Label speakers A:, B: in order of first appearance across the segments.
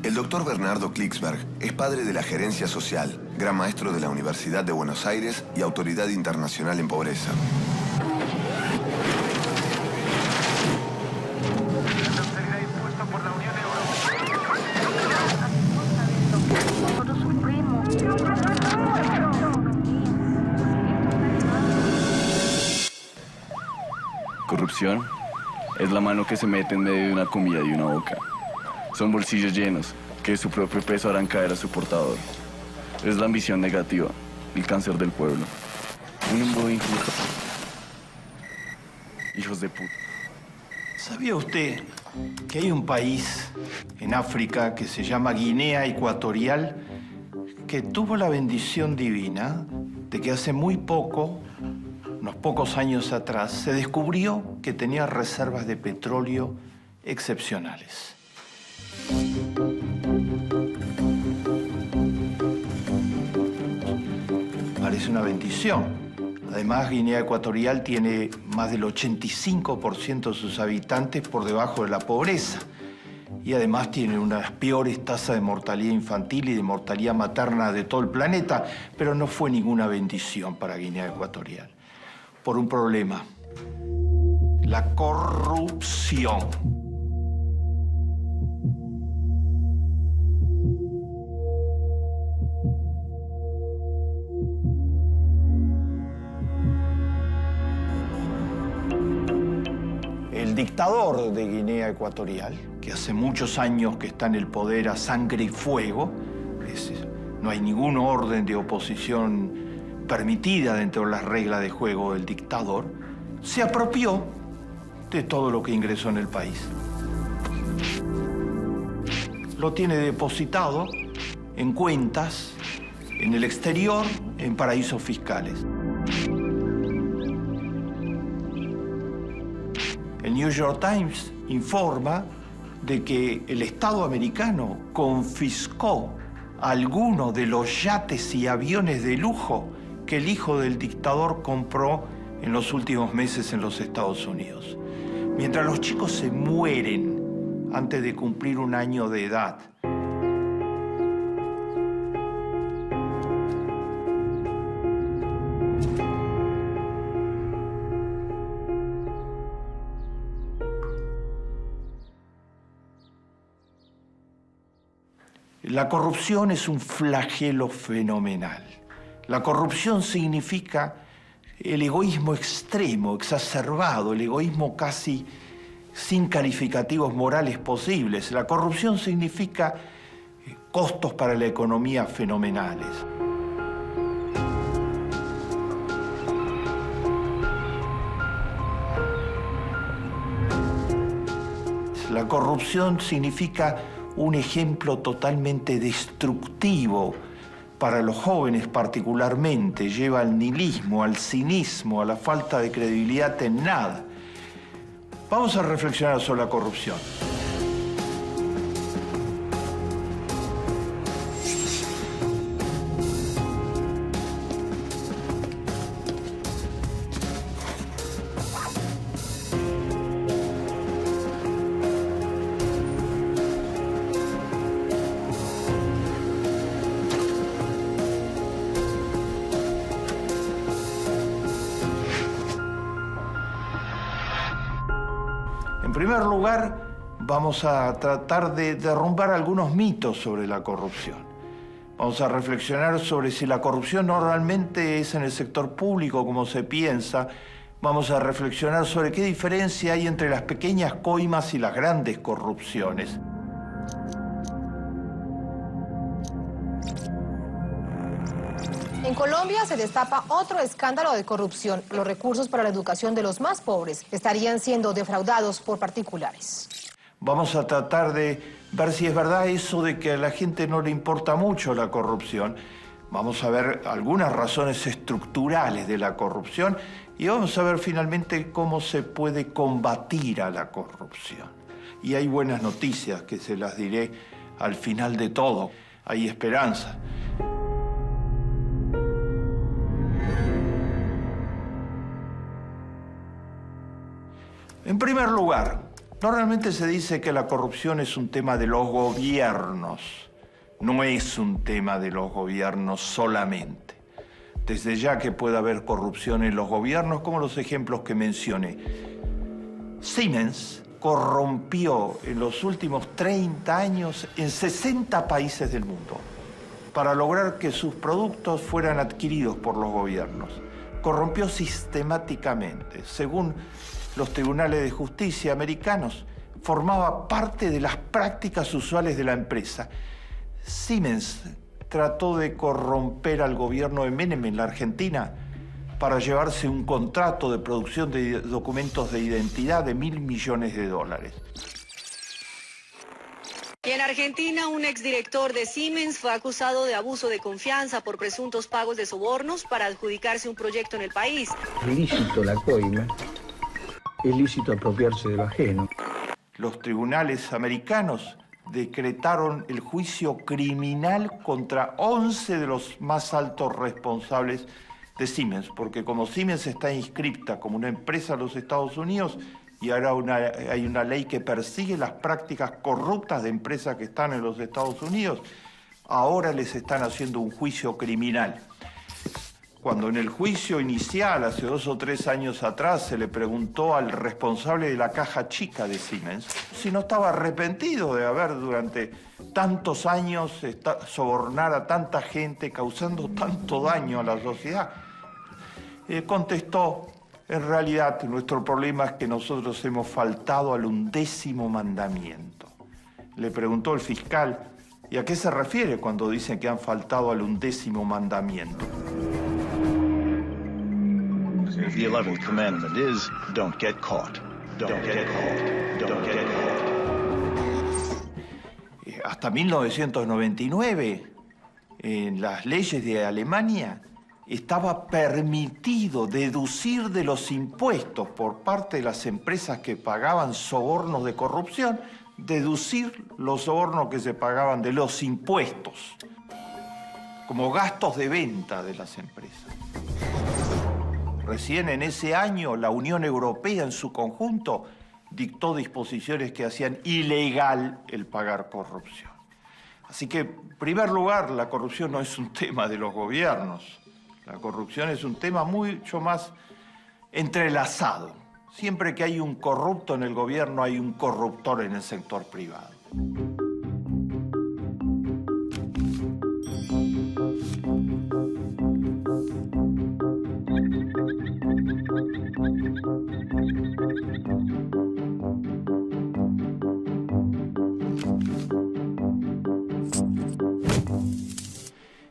A: El doctor Bernardo Klicksberg es padre de la gerencia social, gran maestro de la Universidad de Buenos Aires y autoridad internacional en pobreza.
B: Corrupción es la mano que se mete en medio de una comida y una boca. Son bolsillos llenos que de su propio peso harán caer a su portador. Es la ambición negativa, el cáncer del pueblo. Un embudo injusto. Hijos de puta.
C: ¿Sabía usted que hay un país en África que se llama Guinea Ecuatorial que tuvo la bendición divina de que hace muy poco, unos pocos años atrás, se descubrió que tenía reservas de petróleo excepcionales? Parece una bendición. Además, Guinea Ecuatorial tiene más del 85% de sus habitantes por debajo de la pobreza. Y además tiene una de las peores tasas de mortalidad infantil y de mortalidad materna de todo el planeta. Pero no fue ninguna bendición para Guinea Ecuatorial. Por un problema: la corrupción. El dictador de Guinea Ecuatorial, que hace muchos años que está en el poder a sangre y fuego, no hay ningún orden de oposición permitida dentro de las reglas de juego del dictador, se apropió de todo lo que ingresó en el país. Lo tiene depositado en cuentas en el exterior, en paraísos fiscales. El New York Times informa de que el Estado americano confiscó algunos de los yates y aviones de lujo que el hijo del dictador compró en los últimos meses en los Estados Unidos. Mientras los chicos se mueren antes de cumplir un año de edad, la corrupción es un flagelo fenomenal. La corrupción significa el egoísmo extremo, exacerbado, el egoísmo casi sin calificativos morales posibles. La corrupción significa costos para la economía fenomenales. La corrupción significa un ejemplo totalmente destructivo para los jóvenes particularmente. Lleva al nihilismo, al cinismo, a la falta de credibilidad en nada. Vamos a reflexionar sobre la corrupción. En primer lugar, vamos a tratar de derrumbar algunos mitos sobre la corrupción. Vamos a reflexionar sobre si la corrupción normalmente es en el sector público, como se piensa. Vamos a reflexionar sobre qué diferencia hay entre las pequeñas coimas y las grandes corrupciones.
D: En Colombia se destapa otro escándalo de corrupción. Los recursos para la educación de los más pobres estarían siendo defraudados por particulares.
C: Vamos a tratar de ver si es verdad eso de que a la gente no le importa mucho la corrupción. Vamos a ver algunas razones estructurales de la corrupción y vamos a ver finalmente cómo se puede combatir a la corrupción. Y hay buenas noticias que se las diré al final de todo. Hay esperanza. En primer lugar, Normalmente se dice que la corrupción es un tema de los gobiernos. No es un tema de los gobiernos solamente. Desde ya que puede haber corrupción en los gobiernos, como los ejemplos que mencioné. Siemens corrompió en los últimos 30 años en 60 países del mundo para lograr que sus productos fueran adquiridos por los gobiernos. Corrompió sistemáticamente. Según los tribunales de justicia americanos, formaba parte de las prácticas usuales de la empresa. Siemens trató de corromper al gobierno de Menem en la Argentina para llevarse un contrato de producción de documentos de identidad de $1.000 millones.
E: Y en Argentina, un exdirector de Siemens fue acusado de abuso de confianza por presuntos pagos de sobornos para adjudicarse un proyecto en el país.
F: Es lícito la coima, es lícito apropiarse de lo ajeno.
C: Los tribunales americanos decretaron el juicio criminal contra 11 de los más altos responsables de Siemens, porque como Siemens está inscripta como una empresa en los Estados Unidos y ahora hay una ley que persigue las prácticas corruptas de empresas que están en los Estados Unidos, ahora les están haciendo un juicio criminal. Cuando en el juicio inicial, hace 2 o 3 años atrás, se le preguntó al responsable de la caja chica de Siemens si no estaba arrepentido de haber durante tantos años sobornar a tanta gente, causando tanto daño a la sociedad, contestó: en realidad nuestro problema es que nosotros hemos faltado al 11º mandamiento. Le preguntó el fiscal: ¿y a qué se refiere cuando dicen que han faltado al 11º mandamiento?
G: The 11th commandment is, don't get caught. Don't get caught. Don't get caught.
C: Hasta 1999, en las leyes de Alemania, estaba permitido deducir de los impuestos por parte de las empresas que pagaban sobornos de corrupción, deducir los sobornos que se pagaban de los impuestos, como gastos de venta de las empresas. Recién en ese año, la Unión Europea en su conjunto dictó disposiciones que hacían ilegal el pagar corrupción. Así que, en primer lugar, la corrupción no es un tema de los gobiernos. La corrupción es un tema mucho más entrelazado. Siempre que hay un corrupto en el gobierno, hay un corruptor en el sector privado.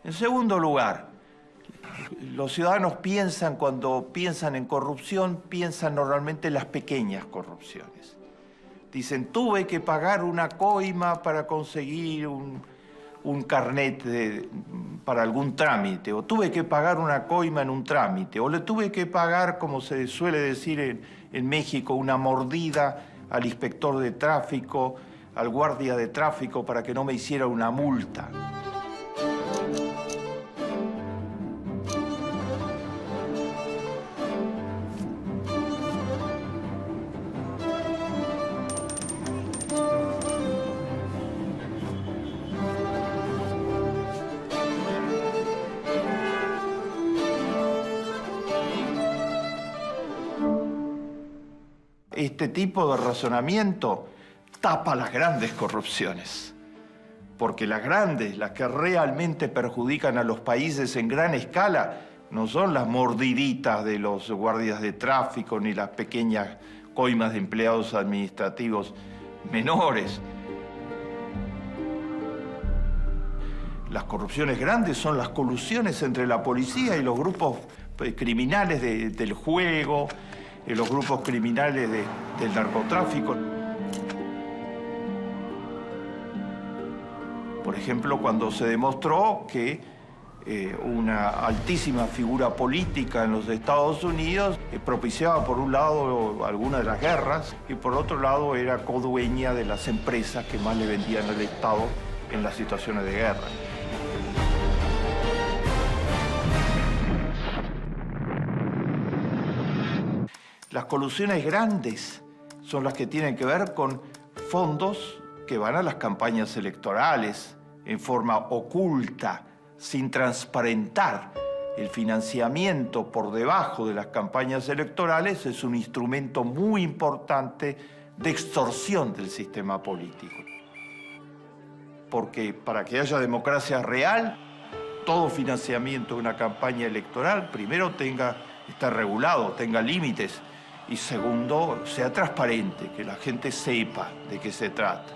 C: En segundo lugar, los ciudadanos cuando piensan en corrupción, piensan normalmente en las pequeñas corrupciones. Dicen, tuve que pagar una coima para conseguir un carnet para algún trámite, o tuve que pagar una coima en un trámite, o le tuve que pagar, como se suele decir en México, una mordida al inspector de tráfico, al guardia de tráfico para que no me hiciera una multa. Este tipo de razonamiento tapa las grandes corrupciones, porque las grandes, las que realmente perjudican a los países en gran escala, no son las mordiditas de los guardias de tráfico ni las pequeñas coimas de empleados administrativos menores. Las corrupciones grandes son las colusiones entre la policía y los grupos criminales del juego, los grupos criminales del narcotráfico. Por ejemplo, cuando se demostró que una altísima figura política en los Estados Unidos propiciaba por un lado algunas de las guerras y por otro lado era codueña de las empresas que más le vendían al Estado en las situaciones de guerra. Las colusiones grandes son las que tienen que ver con fondos que van a las campañas electorales en forma oculta, sin transparentar. El financiamiento por debajo de las campañas electorales es un instrumento muy importante de extorsión del sistema político. Porque para que haya democracia real, todo financiamiento de una campaña electoral, primero está regulado, tenga límites, y segundo, sea transparente, que la gente sepa de qué se trata.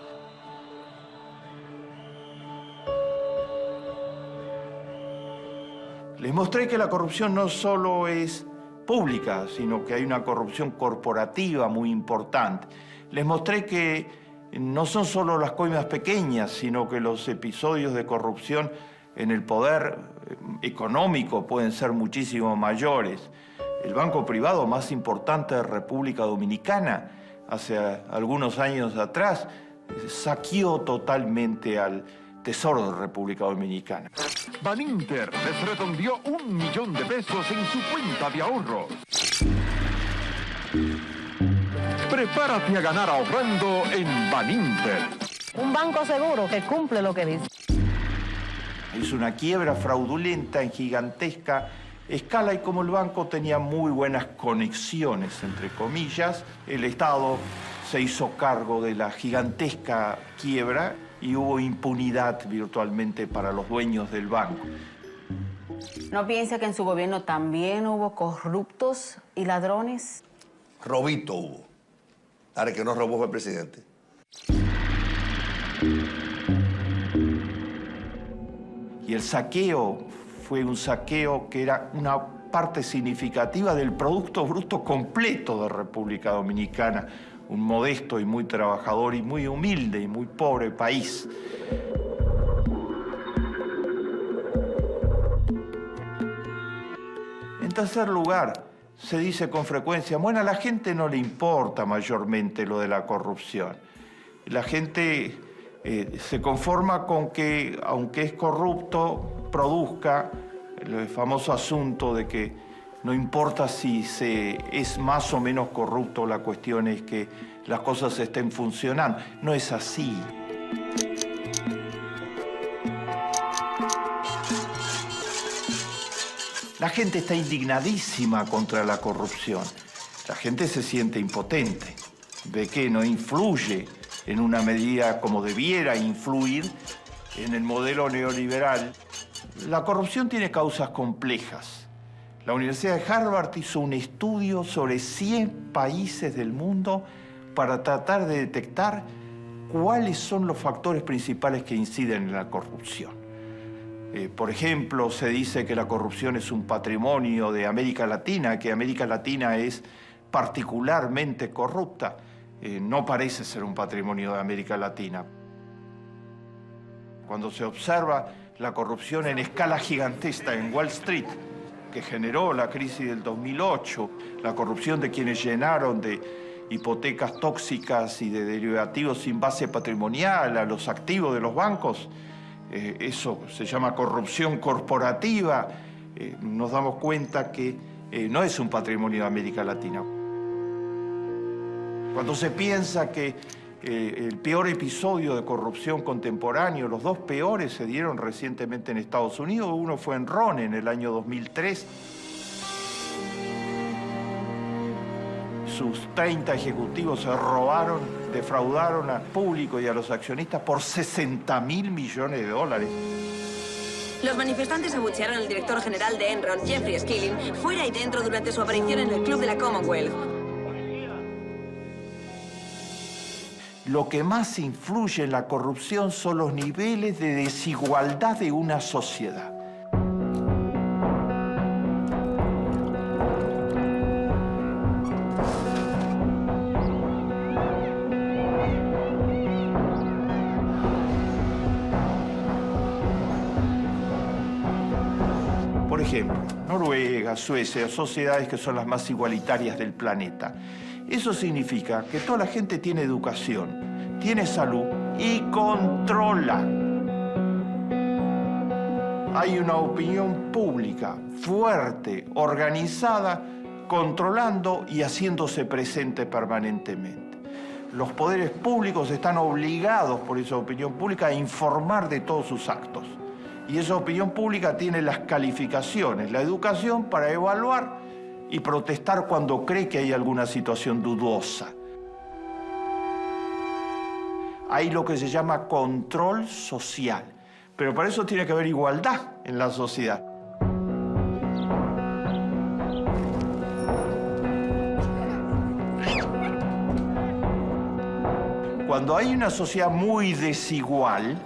C: Les mostré que la corrupción no solo es pública, sino que hay una corrupción corporativa muy importante. Les mostré que no son solo las coimas pequeñas, sino que los episodios de corrupción en el poder económico pueden ser muchísimo mayores. El banco privado más importante de República Dominicana, hace algunos años atrás, saqueó totalmente al Tesoro de República Dominicana.
H: Baninter les redondeó 1 millón de pesos en su cuenta de ahorros. Prepárate a ganar ahorrando en Baninter.
I: Un banco seguro que cumple lo que dice.
C: Es una quiebra fraudulenta en gigantesca escala, y como el banco tenía muy buenas conexiones, entre comillas, el Estado se hizo cargo de la gigantesca quiebra y hubo impunidad virtualmente para los dueños del banco.
J: ¿No piensa que en su gobierno también hubo corruptos y ladrones?
K: Robito hubo. Ahora, el que no robó fue el presidente.
C: Y el saqueo fue un saqueo que era una parte significativa del Producto Bruto completo de República Dominicana, un modesto y muy trabajador y muy humilde y muy pobre país. En tercer lugar, se dice con frecuencia, bueno, a la gente no le importa mayormente lo de la corrupción. La gente se conforma con que, aunque es corrupto, produzca el famoso asunto de que no importa si es más o menos corrupto, la cuestión es que las cosas estén funcionando. No es así. La gente está indignadísima contra la corrupción. La gente se siente impotente, ve que no influye en una medida como debiera influir en el modelo neoliberal. La corrupción tiene causas complejas. La Universidad de Harvard hizo un estudio sobre 100 países del mundo para tratar de detectar cuáles son los factores principales que inciden en la corrupción. Por ejemplo, se dice que la corrupción es un patrimonio de América Latina, que América Latina es particularmente corrupta. No parece ser un patrimonio de América Latina. Cuando se observa la corrupción en escala gigantesca en Wall Street, que generó la crisis del 2008, la corrupción de quienes llenaron de hipotecas tóxicas y de derivativos sin base patrimonial a los activos de los bancos, eso se llama corrupción corporativa. Nos damos cuenta que no es un patrimonio de América Latina. Cuando se piensa que el peor episodio de corrupción contemporáneo, los dos peores se dieron recientemente en Estados Unidos. Uno fue en Enron en el año 2003. Sus 30 ejecutivos se robaron, defraudaron al público y a los accionistas por $60.000 millones.
L: Los manifestantes abuchearon al director general de Enron, Jeffrey Skilling, fuera y dentro durante su aparición en el club de la Commonwealth.
C: Lo que más influye en la corrupción son los niveles de desigualdad de una sociedad. Por ejemplo, Noruega, Suecia, sociedades que son las más igualitarias del planeta. Eso significa que toda la gente tiene educación, tiene salud y controla. Hay una opinión pública fuerte, organizada, controlando y haciéndose presente permanentemente. Los poderes públicos están obligados por esa opinión pública a informar de todos sus actos. Y esa opinión pública tiene las calificaciones, la educación para evaluar y protestar cuando cree que hay alguna situación dudosa. Hay lo que se llama control social, pero para eso tiene que haber igualdad en la sociedad. Cuando hay una sociedad muy desigual,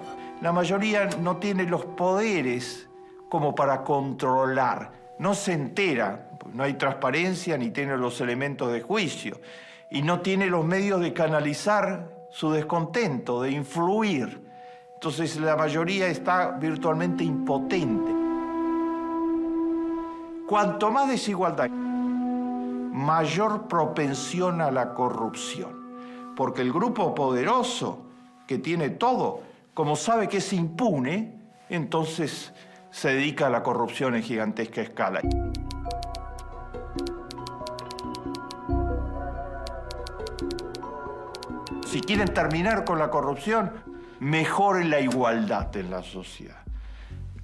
C: la mayoría no tiene los poderes como para controlar, no se entera, no hay transparencia ni tiene los elementos de juicio y no tiene los medios de canalizar su descontento, de influir. Entonces la mayoría está virtualmente impotente. Cuanto más desigualdad, mayor propensión a la corrupción. Porque el grupo poderoso que tiene todo, como sabe que es impune, entonces se dedica a la corrupción en gigantesca escala. Si quieren terminar con la corrupción, mejoren la igualdad en la sociedad.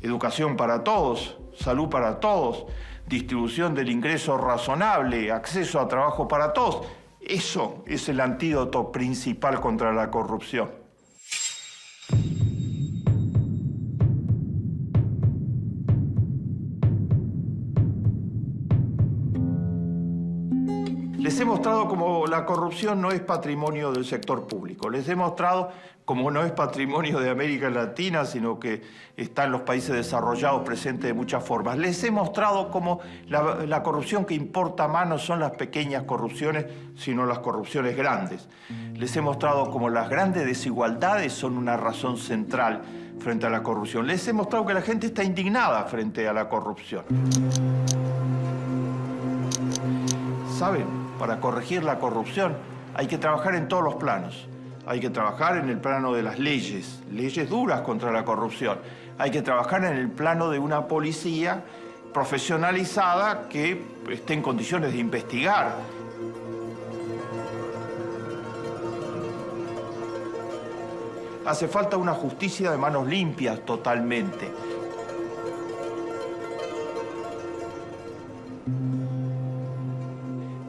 C: Educación para todos, salud para todos, distribución del ingreso razonable, acceso a trabajo para todos. Eso es el antídoto principal contra la corrupción. Les he mostrado cómo la corrupción no es patrimonio del sector público. Les he mostrado cómo no es patrimonio de América Latina, sino que está en los países desarrollados presente de muchas formas. Les he mostrado cómo la corrupción que importa más no son las pequeñas corrupciones, sino las corrupciones grandes. Les he mostrado cómo las grandes desigualdades son una razón central frente a la corrupción. Les he mostrado que la gente está indignada frente a la corrupción. ¿Saben? Para corregir la corrupción hay que trabajar en todos los planos. Hay que trabajar en el plano de las leyes duras contra la corrupción. Hay que trabajar en el plano de una policía profesionalizada que esté en condiciones de investigar. Hace falta una justicia de manos limpias totalmente.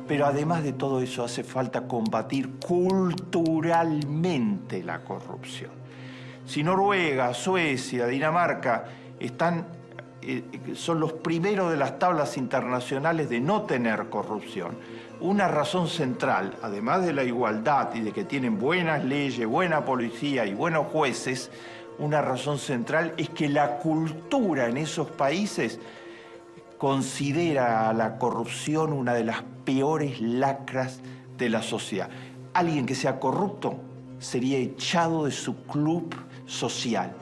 C: Pero además de todo eso, hace falta combatir culturalmente la corrupción. Si Noruega, Suecia, Dinamarca son los primeros de las tablas internacionales de no tener corrupción, una razón central, además de la igualdad y de que tienen buenas leyes, buena policía y buenos jueces, una razón central es que la cultura en esos países considera a la corrupción una de las peores lacras de la sociedad. Alguien que sea corrupto sería echado de su club social.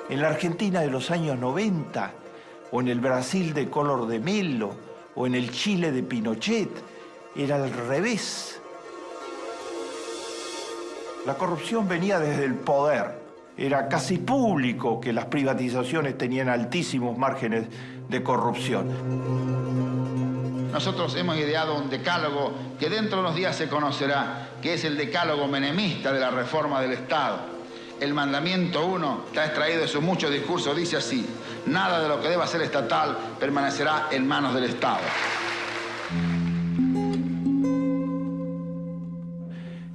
C: En la Argentina de los años 90, o en el Brasil de Collor de Mello, o en el Chile de Pinochet, era al revés. La corrupción venía desde el poder. Era casi público que las privatizaciones tenían altísimos márgenes de corrupción.
M: Nosotros hemos ideado un decálogo que dentro de unos días se conocerá, que es el decálogo menemista de la reforma del Estado. El mandamiento 1 está extraído de sus muchos discursos, dice así: nada de lo que deba ser estatal permanecerá en manos del Estado.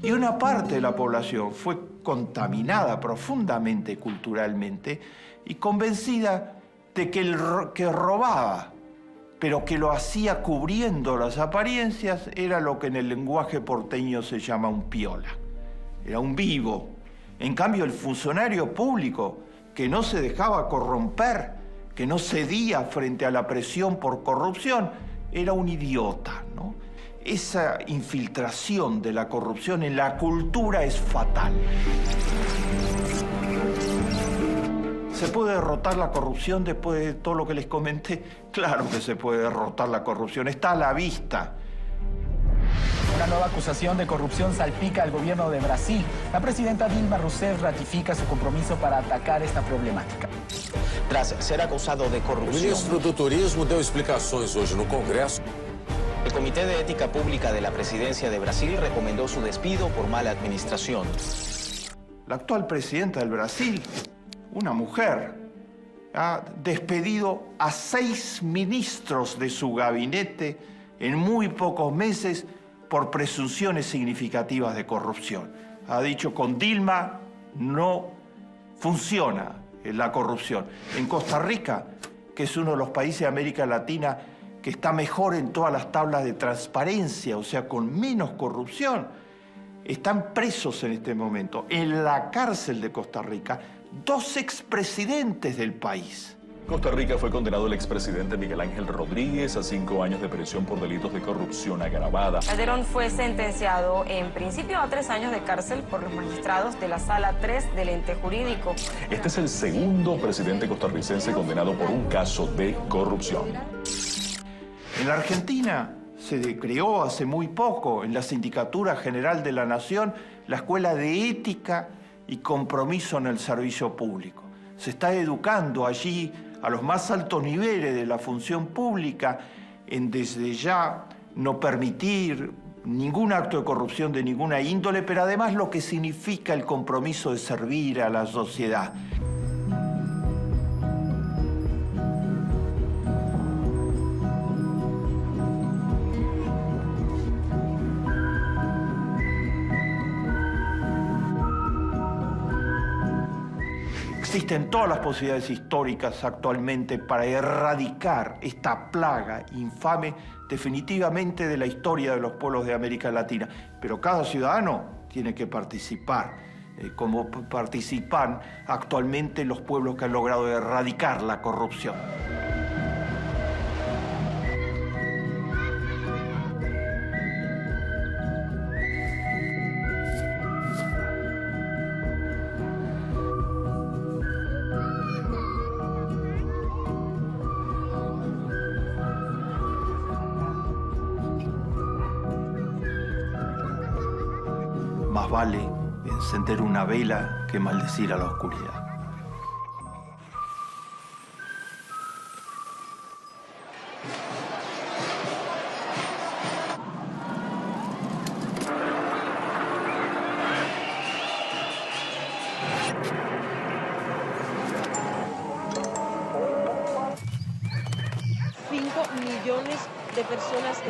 C: Y una parte de la población fue contaminada profundamente culturalmente y convencida de que el que robaba, pero que lo hacía cubriendo las apariencias, era lo que en el lenguaje porteño se llama un piola. Era un vivo. En cambio, el funcionario público que no se dejaba corromper, que no cedía frente a la presión por corrupción, era un idiota, ¿no? Esa infiltración de la corrupción en la cultura es fatal. ¿Se puede derrotar la corrupción después de todo lo que les comenté? Claro que se puede derrotar la corrupción, está a la vista.
N: Una nueva acusación de corrupción salpica al gobierno de Brasil. La presidenta Dilma Rousseff ratifica su compromiso para atacar esta problemática.
O: Tras ser acusado de corrupción.
P: O ministro do Turismo deu explicações hoje no Congresso.
O: El Comité de Ética Pública de la Presidencia de Brasil recomendó su despido por mala administración.
C: La actual presidenta del Brasil, una mujer, ha despedido a 6 ministros de su gabinete en muy pocos meses por presunciones significativas de corrupción. Ha dicho, con Dilma no funciona la corrupción. En Costa Rica, que es uno de los países de América Latina que está mejor en todas las tablas de transparencia, o sea, con menos corrupción, están presos en este momento, en la cárcel de Costa Rica, 2 expresidentes del país.
P: Costa Rica fue condenado el expresidente Miguel Ángel Rodríguez a 5 años de prisión por delitos de corrupción agravada.
Q: Calderón fue sentenciado en principio a 3 años de cárcel por los magistrados de la Sala 3 del ente jurídico.
P: Este es el segundo presidente costarricense condenado por un caso de corrupción.
C: En la Argentina se creó hace muy poco, en la Sindicatura General de la Nación, la Escuela de Ética y Compromiso en el Servicio Público. Se está educando allí a los más altos niveles de la función pública en desde ya no permitir ningún acto de corrupción de ninguna índole, pero además lo que significa el compromiso de servir a la sociedad. Existen todas las posibilidades históricas actualmente para erradicar esta plaga infame definitivamente de la historia de los pueblos de América Latina. Pero cada ciudadano tiene que participar, como participan actualmente los pueblos que han logrado erradicar la corrupción. Más vale encender una vela que maldecir a la oscuridad.
R: $5 millones de personas